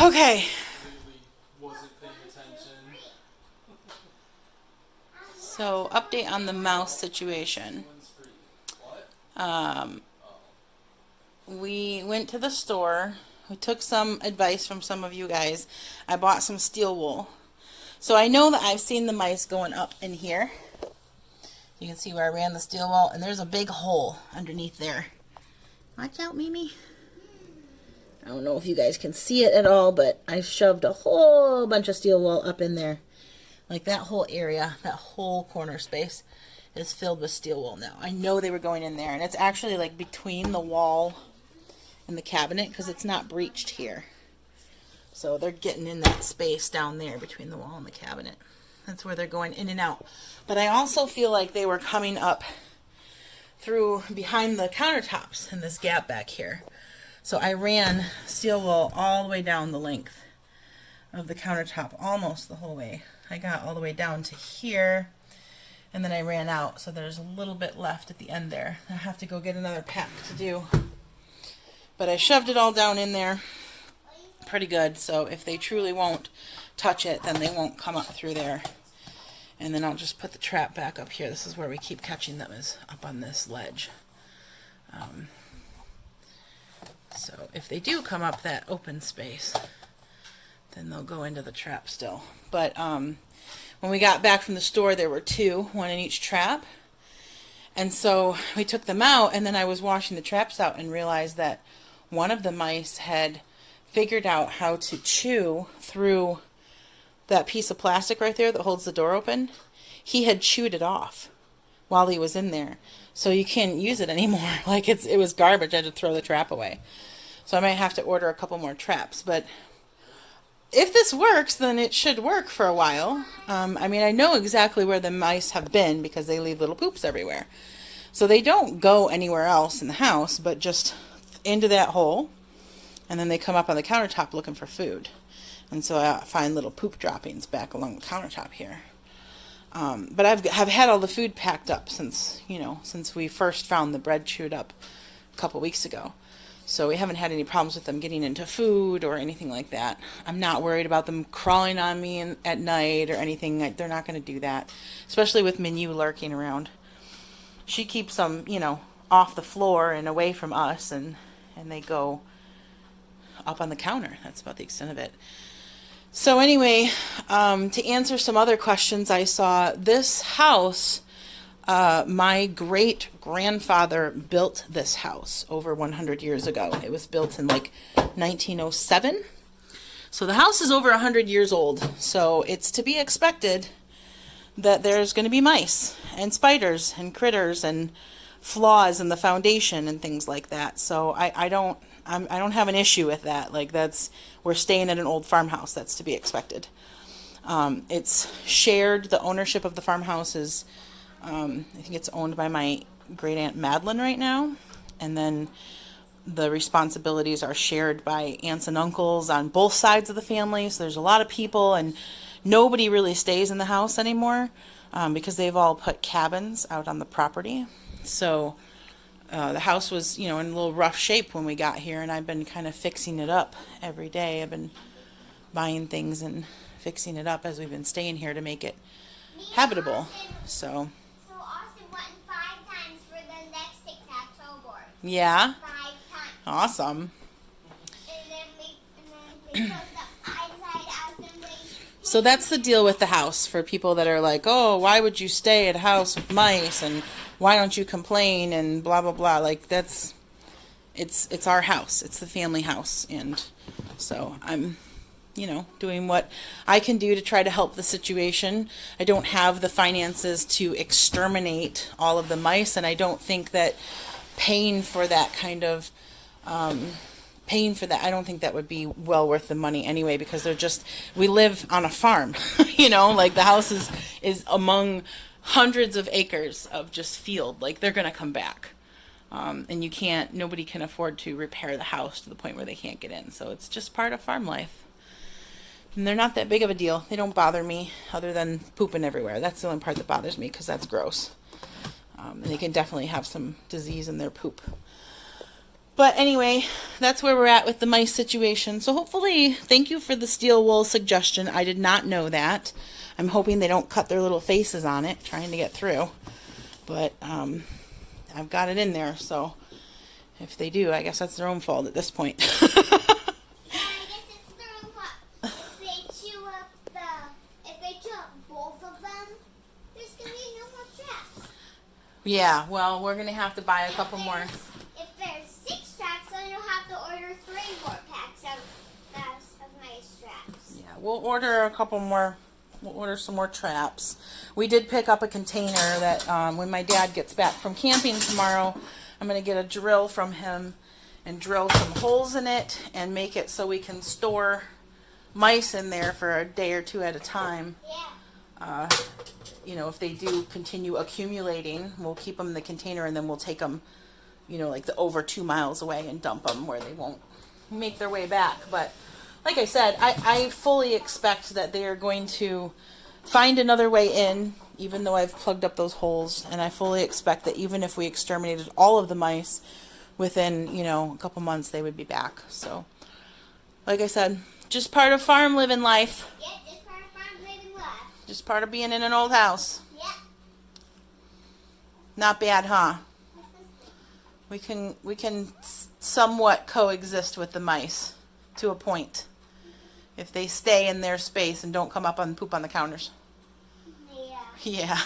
Okay. So, update on the mouse situation. Um, we went to the store. We took some advice from some of you guys. I bought some steel wool. So I know that I've seen the mice going up in here. You can see where I ran the steel wool, and there's a big hole underneath there. Watch out, Mimi. I don't know if you guys can see it at all, but I shoved a whole bunch of steel wool up in there. Like that whole area, that whole corner space is filled with steel wool now. I know they were going in there, and it's actually like between the wall and the cabinet because it's not breached here. So they're getting in that space down there between the wall and the cabinet. That's where they're going in and out. But I also feel like they were coming up through behind the countertops in this gap back here. So I ran steel wool all the way down the length of the countertop, almost the whole way. I got all the way down to here, and then I ran out, so there's a little bit left at the end there. I have to go get another pack to do. But I shoved it all down in there pretty good, so if they truly won't touch it, then they won't come up through there. And then I'll just put the trap back up here. This is where we keep catching them, is up on this ledge. So if they do come up that open space, then they'll go into the trap still. But when we got back from the store, there were two, one in each trap. And so we took them out, and then I was washing the traps out and realized that one of the mice had figured out how to chew through that piece of plastic right there that holds the door open. He had chewed it off while he was in there. So you can't use it anymore. Like it was garbage. I had to throw the trap away. So I might have to order a couple more traps. But if this works, then it should work for a while. I mean, I know exactly where the mice have been because they leave little poops everywhere. So they don't go anywhere else in the house, but just into that hole. And then they come up on the countertop looking for food. And so I find little poop droppings back along the countertop here. But I've had all the food packed up since we first found the bread chewed up a couple weeks ago. So we haven't had any problems with them getting into food or anything like that. I'm not worried about them crawling on me at night or anything. They're not going to do that, especially with Minu lurking around. She keeps them, off the floor and away from us, and they go up on the counter. That's about the extent of it. So anyway, to answer some other questions, I saw this house. My great-grandfather built this house over 100 years ago. It was built in like 1907. So the house is over 100 years old. So it's to be expected that there's going to be mice and spiders and critters and flaws in the foundation and things like that. So I don't have an issue with that. Like we're staying at an old farmhouse. That's to be expected. It's shared. The ownership of the farmhouse is, I think it's owned by my great aunt Madeline right now. And then the responsibilities are shared by aunts and uncles on both sides of the family. So there's a lot of people, and nobody really stays in the house anymore because they've all put cabins out on the property. So the house was, in a little rough shape when we got here, and I've been kind of fixing it up every day. I've been buying things and fixing it up as we've been staying here to make it habitable. So Austin went 5 times for the next tic-tac-toe board. Yeah. 5 times. Awesome. And then they put the inside out and they... So that's the deal with the house for people that are like, oh, why would you stay at a house with mice, and why don't you complain, and blah, blah, blah. Like it's our house. It's the family house. And so I'm, doing what I can do to try to help the situation. I don't have the finances to exterminate all of the mice, and I don't think that paying for that, I don't think that would be well worth the money anyway, because we live on a farm, like the house is among hundreds of acres of just field. Like they're going to come back. And nobody can afford to repair the house to the point where they can't get in. So it's just part of farm life. And they're not that big of a deal. They don't bother me other than pooping everywhere. That's the only part that bothers me because that's gross. And they can definitely have some disease in their poop. But anyway, that's where we're at with the mice situation. So hopefully, thank you for the steel wool suggestion. I did not know that. I'm hoping they don't cut their little faces on it trying to get through. But I've got it in there, so if they do, I guess that's their own fault at this point. Yeah, I guess it's their own fault. If they chew up both of them, there's gonna be no more traps. Yeah, well, we're going to have to buy a couple more. If there's 6 traps, then you'll have to order 3 more packs of mice traps. Yeah, we'll order a couple more. We'll order some more traps. We did pick up a container that when my dad gets back from camping tomorrow, I'm going to get a drill from him and drill some holes in it and make it so we can store mice in there for a day or 2 at a time. Yeah. You know, if they do continue accumulating, we'll keep them in the container and then we'll take them, you know, like over 2 miles away and dump them where they won't make their way back. But like I said, I fully expect that they are going to find another way in, even though I've plugged up those holes. And I fully expect that even if we exterminated all of the mice within, you know, a couple months, they would be back. So, like I said, just part of farm living life. Yeah, just part of farm living life. Just part of being in an old house. Yeah. Not bad, huh? We can somewhat coexist with the mice to a point. If they stay in their space and don't come up and poop on the counters. Yeah. Yeah.